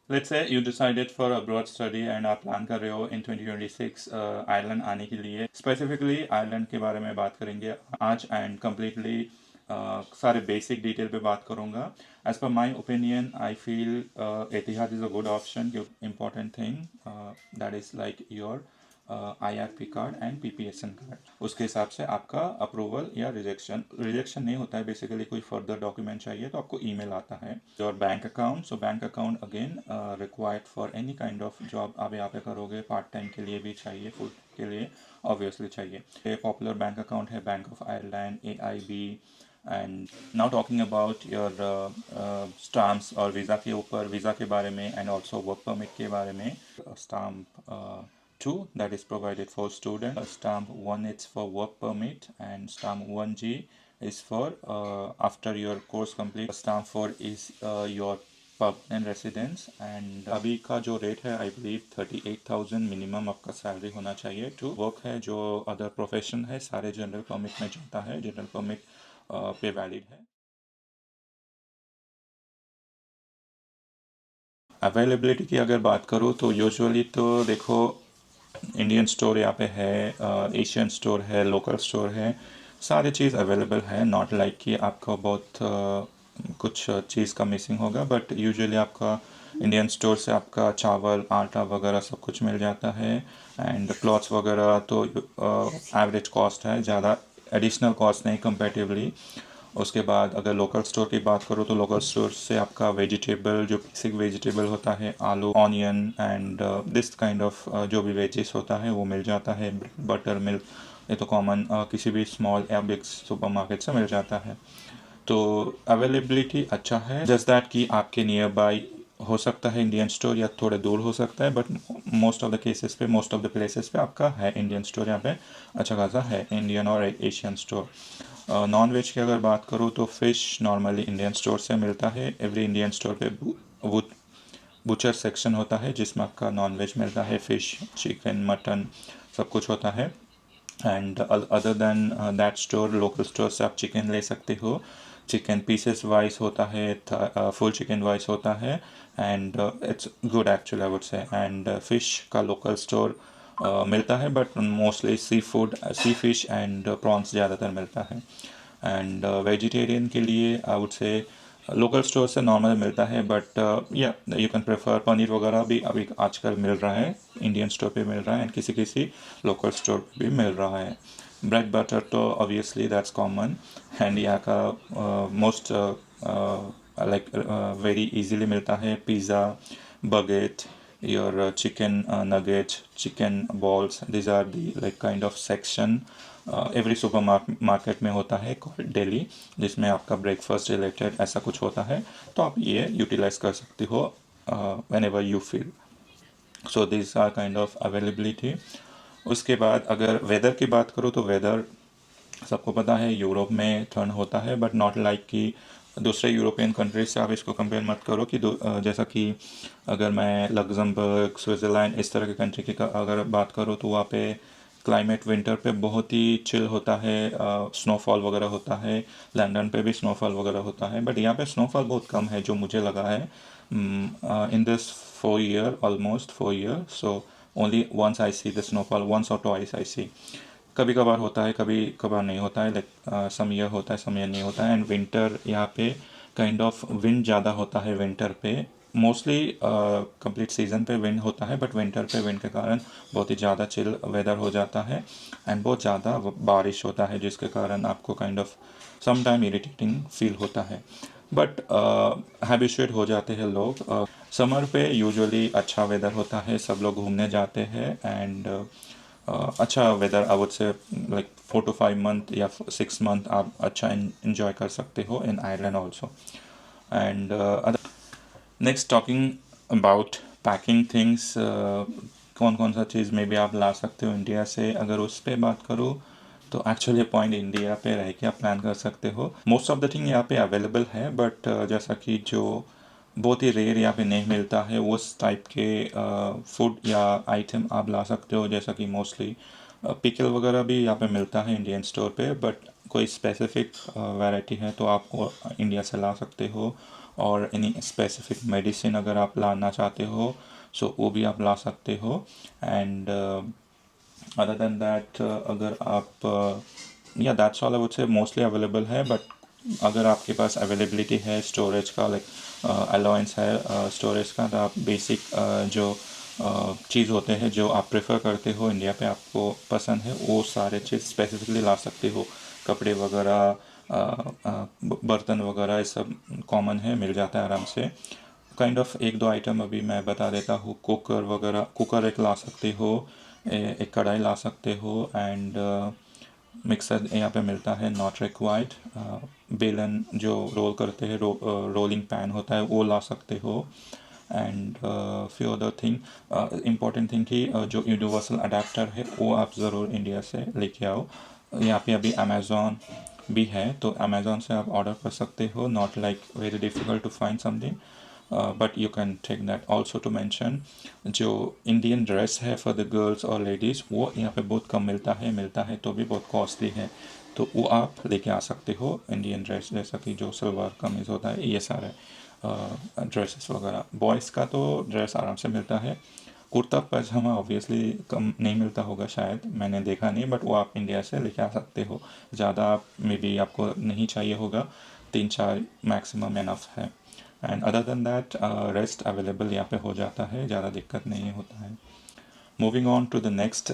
Let's say you decided for abroad study and आप plan कर रहे हो in 2026 आयरलैंड आने के लिए। स्पेसिफिकली आयरलैंड के बारे में बात करेंगे आज एंड कम्प्लीटली सारे बेसिक डिटेल पे बात करूँगा। As per my opinion I feel Etihad is a good option. Important thing that is like your IRP card and PPSN card, उसके हिसाब से आपका अप्रूवल या रिजेक्शन रिजेक्शन नहीं होता है। बेसिकली कोई फर्दर डॉक्यूमेंट चाहिए तो आपको ईमेल आता है। और bank account, so bank account again required for any kind of job आप यहाँ पे करोगे, पार्ट टाइम के लिए भी चाहिए, फुल के लिए ऑब्वियसली चाहिए। पॉपुलर बैंक अकाउंट है bank of Ireland, AIB। And now talking about your stamps और वीज़ा के ऊपर, वीज़ा के बारे में एंड ऑल्सो वर्क परमिट के बारे में। Stamp 2 that is provided for student. Stamp 1 is for work permit and stamp 1G is for after your course complete. Stamp 4 is your permanent residence and अभी का जो rate है I believe 38,000 minimum आपका salary होना चाहिए to work है। जो other profession है सारे जनरल परमिट में चलता है, जनरल परमिट पे वैलिड है। अवेलेबिलिटी की अगर बात करूँ तो यूजुअली तो देखो, इंडियन स्टोर यहाँ पे है, एशियन स्टोर है, लोकल स्टोर है, सारी चीज़ अवेलेबल है। नॉट लाइक कि आपका बहुत कुछ चीज़ का मिसिंग होगा, बट यूजुअली आपका इंडियन स्टोर से आपका चावल आटा वगैरह सब कुछ मिल जाता है। एंड क्लॉथ्स वगैरह तो एवरेज कॉस्ट है, ज़्यादा एडिशनल कॉस्ट नहीं कंपेटिवली। उसके बाद अगर लोकल स्टोर की बात करूँ तो लोकल स्टोर से आपका वेजिटेबल, जो बेसिक वेजिटेबल होता है, आलू, onion and this kind of जो भी वेजिस होता है वो मिल जाता है। बटर, मिल्क, ये तो कॉमन किसी भी स्मॉल या बिग सुपरमार्केट से मिल जाता है। तो अवेलेबिलिटी अच्छा है, जस्ट दैट कि आपके नियर बाई हो सकता है इंडियन स्टोर या थोड़े दूर हो सकता है, but most of the cases पे, मोस्ट ऑफ द प्लेसेस पे आपका है इंडियन स्टोर। यहाँ पे अच्छा खासा है इंडियन और एशियन स्टोर। नॉन वेज की अगर बात करूँ तो फ़िश नॉर्मली इंडियन स्टोर से मिलता है। एवरी इंडियन स्टोर पे वो बुचर सेक्शन होता है जिसमें आपका नॉन वेज मिलता है, फ़िश, चिकन, मटन सब कुछ होता है। And other than that store, local store से आप चिकन ले सकते हो। चिकन पीसेस वाइज होता है, फुल चिकन वाइज होता है and it's good actually I would say. And fish का लोकल स्टोर मिलता है, but mostly seafood, sea fish and prawns ज़्यादातर मिलता है। एंड वेजिटेरियन के लिए I would say local store से नॉर्मल मिलता है, बट या यू कैन प्रेफर पनीर वगैरह भी अभी आजकल मिल रहा है, इंडियन स्टोर पे मिल रहा है एंड किसी किसी लोकल स्टोर पे भी मिल रहा है। ब्रेड बटर तो ऑब्वियसली दैट्स कॉमन। एंड यहाँ का मोस्ट लाइक वेरी इजीली मिलता है pizza, bucket, your chicken nuggets, chicken balls. These are the like kind of section every super market में होता है कॉल्ड डेली, जिसमें आपका ब्रेकफास्ट रिलेटेड ऐसा कुछ होता है। तो आप ये यूटिलाइज कर सकते हो whenever you feel. So this are kind of availability. उसके बाद अगर वेदर की बात करूँ तो वेदर सबको पता है यूरोप में ठंड होता है, बट नॉट लाइक कि दूसरे यूरोपियन कंट्रीज से आप इसको कंपेयर मत करो कि जैसा कि अगर मैं लग्जमबर्ग, स्विट्ज़रलैंड इस तरह के कंट्री की अगर बात करूँ तो वहाँ पे क्लाइमेट विंटर पे बहुत ही चिल होता है, स्नोफॉल वगैरह होता है। लंदन पे भी स्नोफॉल वगैरह होता है, बट यहाँ पे स्नोफॉल बहुत कम है जो मुझे लगा है in this 4 year, almost 4 year। So only once I see the snowfall, once और ट्वाइस आई सी। कभी कभार होता है, कभी कभार नहीं होता है, लाइक सम ईयर होता है, सम ईयर नहीं होता है। एंड विंटर यहाँ पे काइंड ऑफ विंड ज़्यादा होता है विंटर पे। मोस्टली कंप्लीट सीजन पे विंड होता है, बट विंटर पे विंड के कारण बहुत ही ज़्यादा चिल वेदर हो जाता है एंड बहुत ज़्यादा बारिश होता है, जिसके कारण आपको kind of some time irritating feel होता है, बट हैबिचुएट हो जाते हैं लोग। समर पे यूजुअली अच्छा वेदर होता है, सब लोग घूमने जाते हैं एंड अच्छा वेदर आई वुड से लाइक 4 to 5 month या 6 month आप अच्छा इंजॉय कर सकते हो इन Ireland also. And next talking about packing things, कौन कौन सा चीज़ में भी आप ला सकते हो इंडिया से, अगर उस पर बात करूँ तो एक्चुअली पॉइंट इंडिया पे रह के आप प्लान कर सकते हो। मोस्ट ऑफ द थिंग यहाँ पे अवेलेबल है, बट जैसा कि जो बहुत ही रेयर यहाँ पे नहीं मिलता है उस टाइप के फूड या आइटम आप ला सकते हो, जैसा कि मोस्टली पिकल वगैरह भी यहाँ पे मिलता है इंडियन स्टोर पे, बट कोई स्पेसिफिक वैरायटी है तो आप वो इंडिया से ला सकते हो। और एनी स्पेसिफिक मेडिसिन अगर आप लाना चाहते हो सो वो भी आप ला सकते हो। एंड अदर देन दैट अगर आप या दैट्स ऑल आई वुड से मोस्टली अवेलेबल है। बट अगर आपके पास अवेलेबिलिटी है स्टोरेज का, लाइक अलाउंस है स्टोरेज का, तो आप बेसिक जो चीज़ होते हैं जो आप प्रेफर करते हो इंडिया पे आपको पसंद है वो सारे चीज़ स्पेसिफिकली ला सकते हो। कपड़े वगैरह, बर्तन वगैरह ये सब कॉमन है, मिल जाता है आराम से। काइंड ऑफ एक दो आइटम अभी मैं बता देता हूँ। कुकर वगैरह, कुकर एक ला सकते हो, एक कढ़ाई ला सकते हो। एंड मिक्सर यहाँ पे मिलता है, नॉट रिक्वायर्ड। बेलन जो रोल करते हैं, रोलिंग पैन होता है वो ला सकते हो। And few other thing, important thing कि जो यूनिवर्सल अडेप्टर है वो आप ज़रूर इंडिया से लेके आओ। यहाँ पे अभी अमेज़ॉन भी है तो अमेज़ॉन से आप ऑर्डर कर सकते हो, not like very difficult to find something, but you can take that also to mention. जो इंडियन ड्रेस है फॉर द गर्ल्स और लेडीज़ वो यहाँ पे बहुत कम मिलता है तो भी बहुत कॉस्टली है, तो वो आप लेके आ सकते हो। इंडियन ड्रेस जैसा कि जो सलवार कमीज़ होता है, ये सारे ड्रेसेस वगैरह। बॉयज़ का तो ड्रेस आराम से मिलता है। कुर्ता पैजामा ऑब्वियसली कम नहीं मिलता होगा शायद, मैंने देखा नहीं, बट वो आप इंडिया से लेके आ सकते हो। ज़्यादा मे बी आपको नहीं चाहिए होगा, 3-4 मैक्सिमम इनफ है। And other than that rest available यहाँ पे हो जाता है, ज़्यादा दिक्कत नहीं होता है। Moving on to the next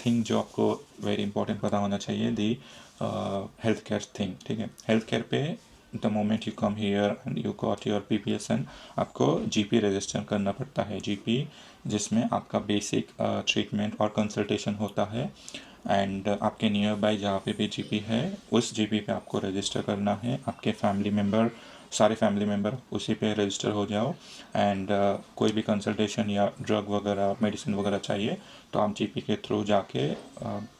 thing जो आपको वेरी इंपॉर्टेंट पता होना चाहिए, दी हेल्थ केयर थिंग। ठीक है, हेल्थ केयर पे the moment you come here and you got your PPSN, आपको GP रजिस्टर करना पड़ता है। GP जिसमें आपका बेसिक ट्रीटमेंट और कंसल्टेशन होता है। एंड आपके नियर बाय जहाँ पे भी GP है उस GP पे आपको रजिस्टर करना है। आपके फैमिली मेम्बर, सारे फैमिली मेम्बर उसी पे रजिस्टर हो जाओ। एंड कोई भी कंसल्टेशन या ड्रग वगैरह मेडिसिन वगैरह चाहिए तो आप GP के थ्रू जाके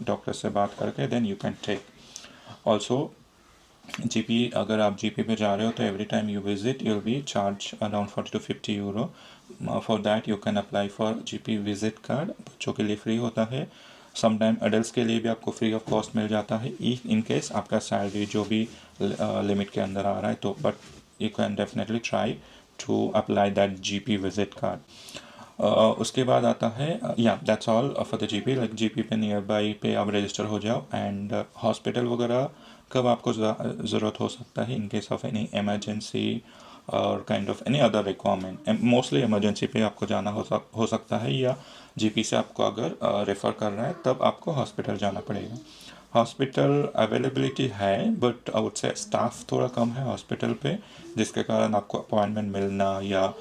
डॉक्टर से बात करके then you can take. Also GP, अगर आप GP पे जा रहे हो तो every time you visit you will be charge around 40 to 50 euro। For that you can apply for GP visit card, बच्चों के लिए फ्री होता है। समटाइम अडल्ट के लिए भी आपको फ्री ऑफ कॉस्ट मिल जाता है इन केस आपका सैलरी जो भी लिमिट के अंदर आ रहा है तो, but you can definitely try to apply that GP visit card. उसके बाद आता है, yeah that's all for the GP। Like GP पे नियर बाई पे आप रजिस्टर हो जाओ। एंड हॉस्पिटल वगैरह कब आपको ज़रूरत हो सकता है, in case of any emergency और kind of any other requirement, mostly emergency पे आपको जाना हो सकता है, या GP से आपको अगर रेफ़र कर रहा है तब आपको हॉस्पिटल जाना पड़ेगा। हॉस्पिटल अवेलेबिलिटी है बट आई वुड से स्टाफ थोड़ा कम है हॉस्पिटल पे, जिसके कारण आपको अपॉइंटमेंट मिलना, या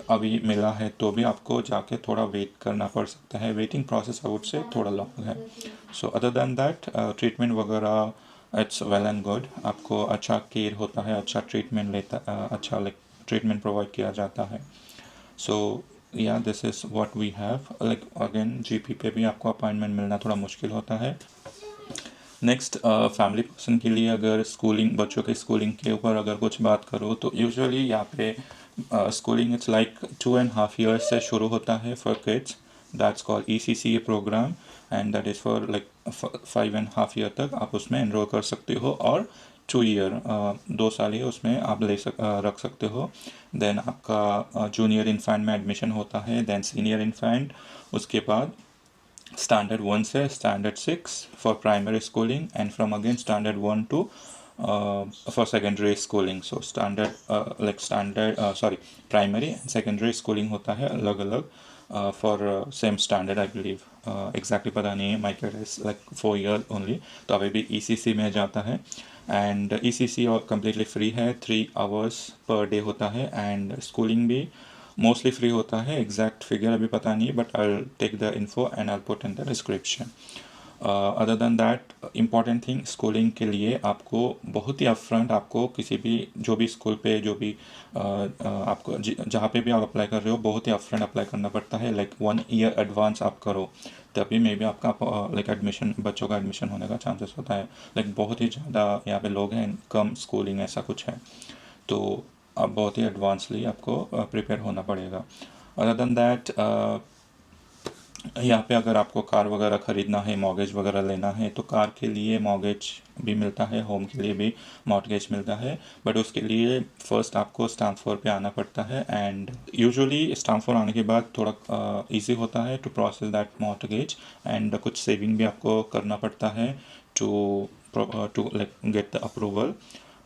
अभी मिला है तो भी आपको जाके थोड़ा वेट करना पड़ सकता है। वेटिंग प्रोसेस आई वुड से थोड़ा लॉन्ग है। So other than that treatment वगैरह इट्स वेल एंड गुड, आपको अच्छा केयर होता है, अच्छा ट्रीटमेंट अच्छा लाइक ट्रीटमेंट प्रोवाइड किया जाता है। So yeah this is what we have. Like again GP पे भी आपको अपॉइंटमेंट मिलना थोड़ा मुश्किल होता है। नेक्स्ट फैमिली पर्सन के लिए अगर स्कूलिंग, बच्चों के स्कूलिंग के ऊपर अगर कुछ बात करो तो यूजुअली यहाँ पे स्कूलिंग इट्स लाइक 2.5 years से शुरू होता है for kids. That's called ECCA programme and that is for like 5.5 year तक आप उसमें एनरोल कर सकते हो। और 2 year 2 साल ही उसमें आप रख सकते हो। देन आपका जूनियर इन्फेंट में एडमिशन होता है, देन सीनियर इन्फेंट, उसके बाद standard 1 से standard 6 for primary schooling, and from again standard 1 to for secondary schooling. So primary and secondary schooling होता है अलग अलग for same standard I believe, exactly पता नहीं है। my kid is like 4 years only, तो अभी भी ECC में जाता है। एंड ECC और कम्प्लीटली फ्री है, 3 hours पर डे होता है। एंड स्कूलिंग भी मोस्टली फ्री होता है, एग्जैक्ट फिगर अभी पता नहीं, but I take the info and I put in the description. Other than that important thing, schooling के लिए आपको बहुत ही अपफ्रंट, आपको किसी भी जो भी स्कूल पे जो भी आपको जहाँ पे भी आप अप्लाई कर रहे हो बहुत ही अपफ्रंट अप्लाई करना पड़ता है। लाइक 1 year एडवांस आप करो तभी मे बी आपका लाइक एडमिशन, बच्चों का एडमिशन होने का चांसेस होता है। लाइक बहुत ही ज़्यादा यहाँ पे लोग हैं, कम स्कूलिंग ऐसा कुछ है, तो अब बहुत ही एडवांसली आपको प्रिपेयर होना पड़ेगा। अदर देन दैट यहाँ पे अगर आपको कार वगैरह ख़रीदना है, मॉर्गेज वगैरह लेना है, तो कार के लिए मॉर्गेज भी मिलता है, होम के लिए भी मॉर्गेज मिलता है, बट उसके लिए फ़र्स्ट आपको स्टैम्प फोर पे आना पड़ता है। एंड यूजुअली स्टैम्प फोर आने के बाद थोड़ा इजी होता है to process that mortgage, and कुछ सेविंग भी आपको करना पड़ता है to to like get the approval.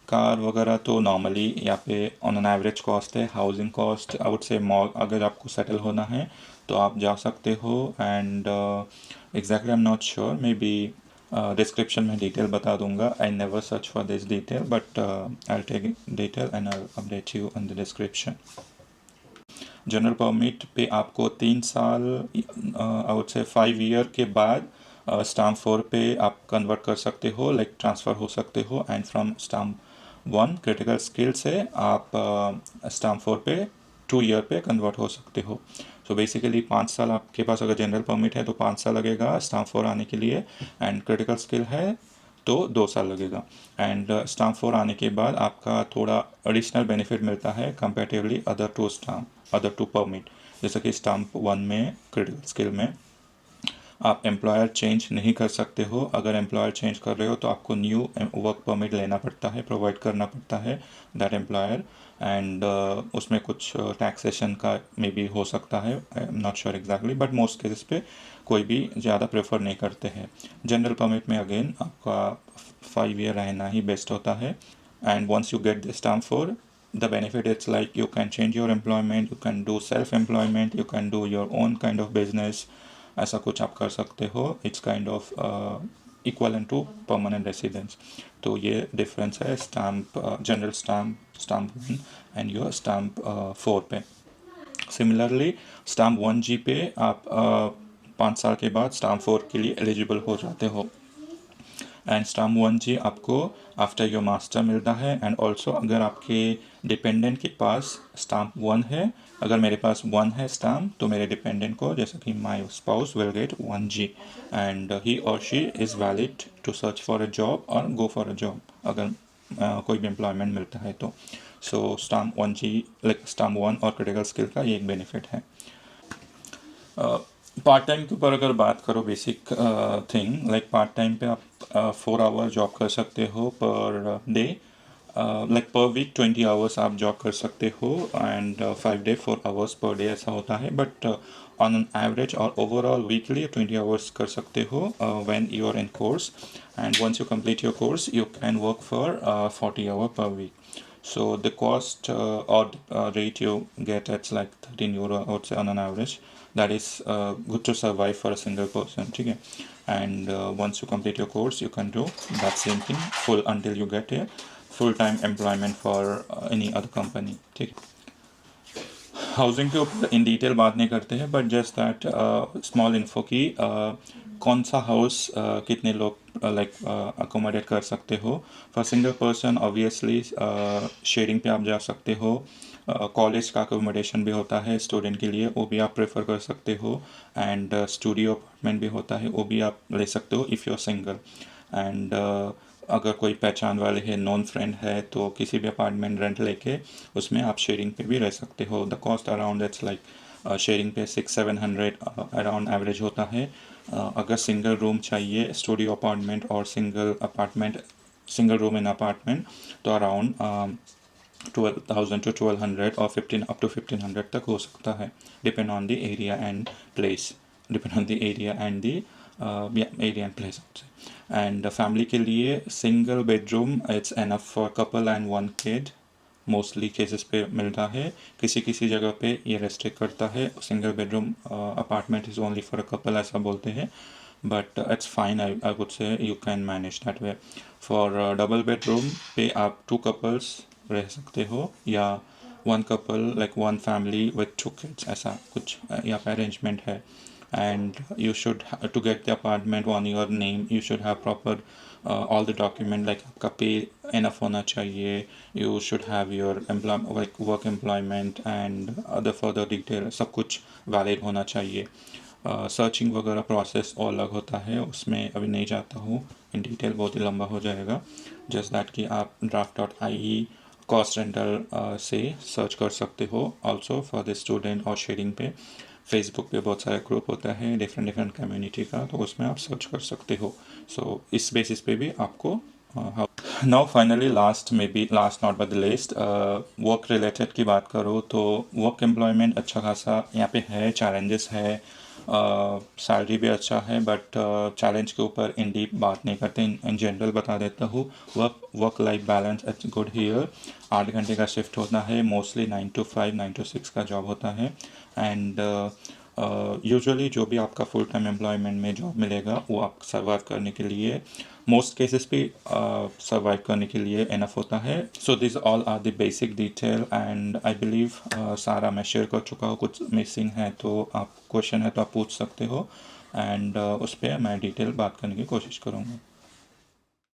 Car वगैरह तो नॉर्मली यहाँ पे ऑन एन एवरेज कॉस्ट है। Housing cost I would say mall अगर आपको सेटल होना है तो आप जा सकते हो। And exactly I am not sure, maybe description में डिटेल बता दूंगा। I never search for this detail, but I take detail and I update you on the description. General permit पे आपको 3 साल आई वुड से 5 ईयर के बाद stamp four पे आप कन्वर्ट कर सकते हो, लाइक ट्रांसफ़र हो सकते हो। And from stamp one critical skill से आप स्टाम्प फोर पे 2 ईयर पे कन्वर्ट हो सकते हो। सो बेसिकली 5 साल आपके पास अगर जनरल परमिट है तो 5 साल लगेगा स्टाम्प फोर आने के लिए, एंड क्रिटिकल स्किल है तो 2 साल लगेगा। एंड स्टाम्प फोर आने के बाद आपका थोड़ा एडिशनल बेनिफिट मिलता है कंपेरेटिवली अदर टू परमिट। जैसे कि स्टाम्प वन में क्रिटिकल स्किल में आप एम्प्लॉयर चेंज नहीं कर सकते हो। अगर एम्प्लॉयर चेंज कर रहे हो तो आपको न्यू वर्क परमिट लेना पड़ता है, प्रोवाइड करना पड़ता है दैट एम्प्लॉयर। एंड उसमें कुछ टैक्सेशन का मे बी हो सकता है, आई am not sure exactly, but most cases पे कोई भी ज़्यादा प्रेफर नहीं करते हैं। जनरल परमिट में अगेन आपका 5 ईयर रहना ही बेस्ट होता है। And once you get the stamp four, the benefit is like you can change your employment, you can do self employment, you can do your own kind of business, ऐसा कुछ आप कर सकते हो। It's kind of equal to permanent residence. तो ये difference है stamp general stamp one and your stamp four पे। सिमिलरली स्टाम्प वन जी पे आप 5 साल के बाद स्टाम्प फोर के लिए एलिजिबल हो जाते हो। एंड स्टाम्प वन जी आपको आफ्टर योर मास्टर मिलता है। एंड ऑल्सो अगर आपके डिपेंडेंट के पास स्टाम्प वन है, अगर मेरे पास वन है स्टाम्प, तो मेरे डिपेंडेंट को जैसे कि my spouse will get one G, and he और she is valid to search for a job और गो फॉर अ जॉब अगर कोई भी एम्प्लॉयमेंट मिलता है तो। सो स्टाम्प वन जी लाइक स्टाम्प वन और क्रिटिकल स्किल का ये एक बेनिफिट है। पार्ट टाइम के ऊपर अगर बात करो, basic thing like part time पे आप 4 आवर जॉब कर सकते हो per day, like per week 20 hours आप जॉब कर सकते हो, and 5 day 4 hours per day ऐसा होता है। बट ऑन एन एवरेज और ओवरऑल वीकली 20 आवर्स कर सकते हो when you are in course. And once you complete your course you can work for 40 hour per week. So the cost or rate you get, it's like 13 euro, I would say, on an average. That is good to survive for a single person. ठीक है? And once you complete your course, you can do that same thing full until you get a full-time employment for any other company. ठीक है? Housing के ऊपर in detail बात नहीं करते हैं, but just that small info की कौन सा हाउस कितने लोग लाइक अकोमोडेट कर सकते हो। For single person obviously sharing पे आप जा सकते हो। कॉलेज का अकोमोडेशन भी होता है स्टूडेंट के लिए, वो भी आप प्रेफर कर सकते हो। एंड स्टूडियो अपार्टमेंट भी होता है, वो भी आप ले सकते हो if you are single. And अगर कोई पहचान वाले है, नॉन फ्रेंड है, तो किसी भी अपार्टमेंट रेंट लेके उसमें आप शेयरिंग पे भी रह सकते हो। The cost around its like sharing पे 600-700 अराउंड एवरेज होता है। अगर सिंगल रूम चाहिए स्टूडियो अपार्टमेंट और सिंगल रूम इन अपार्टमेंट, तो अराउंड 12,000 to 1,200 और 15 अप टू 1,500 तक हो सकता है, depend on the area and place, depend on the area and the area and place. And family के लिए single bedroom it's enough for couple and one kid, mostly cases पे मिलता है। किसी किसी जगह पे ये रेस्ट्रिक्ट करता है, single bedroom apartment is only for a couple ऐसा बोलते हैं, but it's fine, I would say you can manage that way. For double bedroom पे आप 2 कपल्स रह सकते हो, या 1 couple like 1 family with 2 kids, ऐसा कुछ यहाँ पे अरेंजमेंट है। And you should to get the apartment on your name you should have proper all the document, like आपका पे इनफ होना चाहिए, you should have your like work employment and other further detail, सब कुछ valid होना चाहिए। Searching वगैरह process और अलग होता है, उसमें अभी नहीं जाता हूँ इन डिटेल, बहुत ही लंबा हो जाएगा। जस्ट दैट कि आप draft.ie कॉस्ट रेंटल से सर्च कर सकते हो ऑल्सो फॉर द स्टूडेंट और शेयरिंग पे। फेसबुक पे बहुत सारा ग्रुप होता है डिफरेंट डिफरेंट कम्युनिटी का, तो उसमें आप सर्च कर सकते हो। सो इस बेसिस पे भी आपको नाउ फाइनली लास्ट में be last not but the list, work related की बात करो तो वर्क एम्प्लॉयमेंट अच्छा खासा यहाँ पे है, चैलेंजेस है, सैलरी भी अच्छा है, बट चैलेंज के ऊपर इन डीप बात नहीं करते, इन जनरल बता देता हूँ। Work life balance it's good here. 8 घंटे का शिफ्ट होता है, मोस्टली 9 to 5 9 to 6 का जॉब होता है। एंड यूजुअली जो भी आपका फुल टाइम एम्प्लॉयमेंट में जॉब मिलेगा वो आप सर्वाइव करने के लिए, मोस्ट केसेस पे सर्वाइव करने के लिए इनफ होता है। So this all are the basic detail and I believe सारा मैं शेयर कर चुका हूँ। कुछ मिसिंग है तो आप क्वेश्चन है तो आप पूछ सकते हो, एंड उस पर मैं डिटेल बात करने की कोशिश करूँगा।